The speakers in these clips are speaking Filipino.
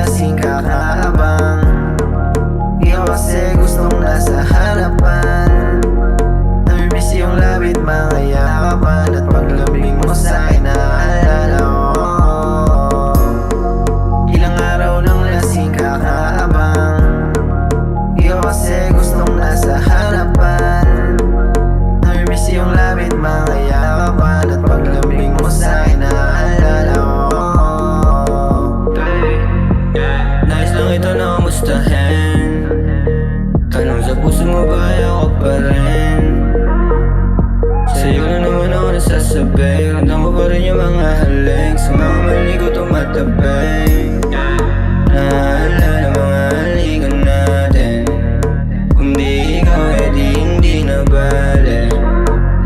lasing kakaabang. Ikaw kasi gustong nasa harapan. Namimiss yung labit, mga yakapan. At paglambing mo sa'kin naaalala ko. Ilang araw nang lasing kakaabang. Ikaw kasi gustong nasa harapan. Namimiss yung labit, mga yakapan. At paglambing mo sa'kin naaalala ko. Nais lang ito na kamustahin. Tanong sa puso mo ba ako pa rin? Sa'yo na naman ako nasasabi. Ramdam ko pa rin yung mga halik. Sa mga mali ko tumatabay. Naalala mga halikan natin. Kung di ikaw di hindi na bale.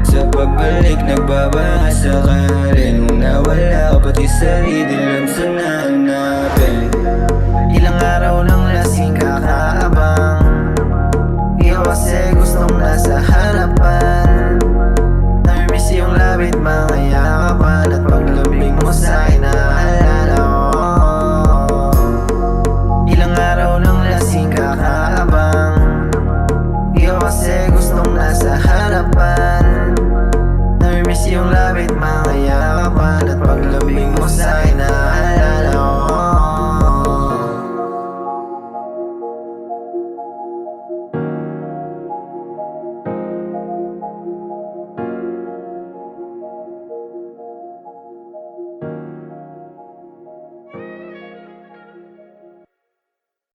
Sa pagbalik nagbabaka sakali. Nung nawala ka pati sarili lang sana.